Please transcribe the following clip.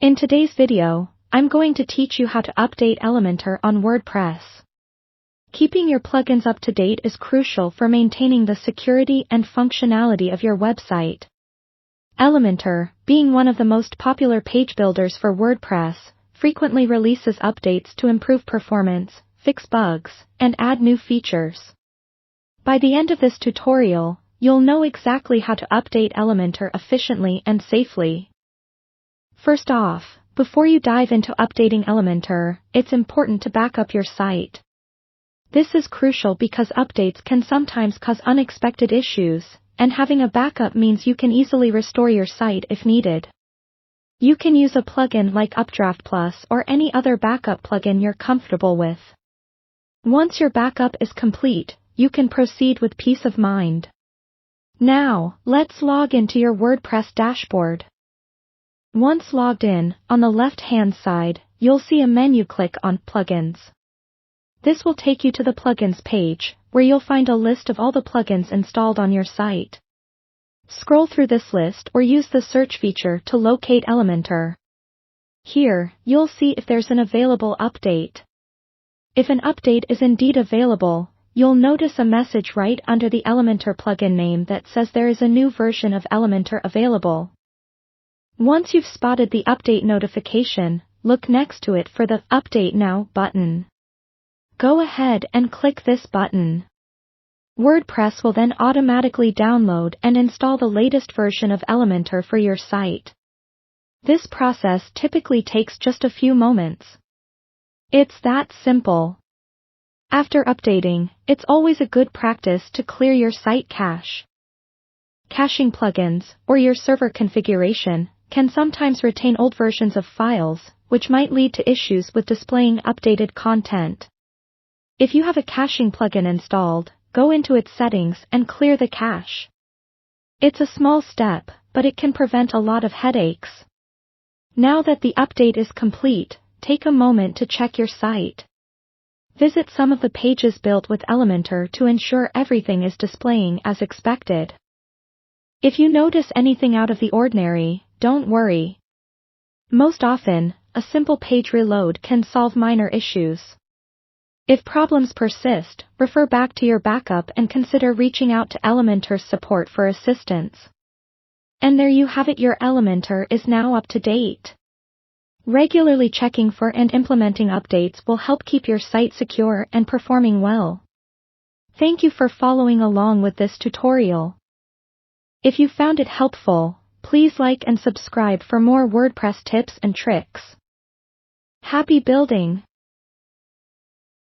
In today's video, I'm going to teach you how to update Elementor on WordPress. Keeping your plugins up to date is crucial for maintaining the security and functionality of your website. Elementor, being one of the most popular page builders for WordPress, frequently releases updates to improve performance, fix bugs, and add new features. By the end of this tutorial, you'll know exactly how to update Elementor efficiently and safely. First off, before you dive into updating Elementor, it's important to back up your site. This is crucial because updates can sometimes cause unexpected issues, and having a backup means you can easily restore your site if needed. You can use a plugin like Updraft Plus or any other backup plugin you're comfortable with. Once your backup is complete, you can proceed with peace of mind. Now, let's log into your WordPress dashboard. Once logged in, on the left-hand side, you'll see a menu. Click on Plugins. This will take you to the Plugins page, where you'll find a list of all the plugins installed on your site. Scroll through this list or use the search feature to locate Elementor. Here, you'll see if there's an available update. If an update is indeed available, you'll notice a message right under the Elementor plugin name that says there is a new version of Elementor available. Once you've spotted the update notification, look next to it for the Update Now button. Go ahead and click this button. WordPress will then automatically download and install the latest version of Elementor for your site. This process typically takes just a few moments. It's that simple. After updating, it's always a good practice to clear your site cache. Caching plugins, or your server configuration, can sometimes retain old versions of files, which might lead to issues with displaying updated content. If you have a caching plugin installed, go into its settings and clear the cache. It's a small step, but it can prevent a lot of headaches. Now that the update is complete, take a moment to check your site. Visit some of the pages built with Elementor to ensure everything is displaying as expected. If you notice anything out of the ordinary, don't worry. Most often, a simple page reload can solve minor issues. If problems persist, refer back to your backup and consider reaching out to Elementor's support for assistance. And there you have it, your Elementor is now up to date. Regularly checking for and implementing updates will help keep your site secure and performing well. Thank you for following along with this tutorial. If you found it helpful, please like and subscribe for more WordPress tips and tricks. Happy building!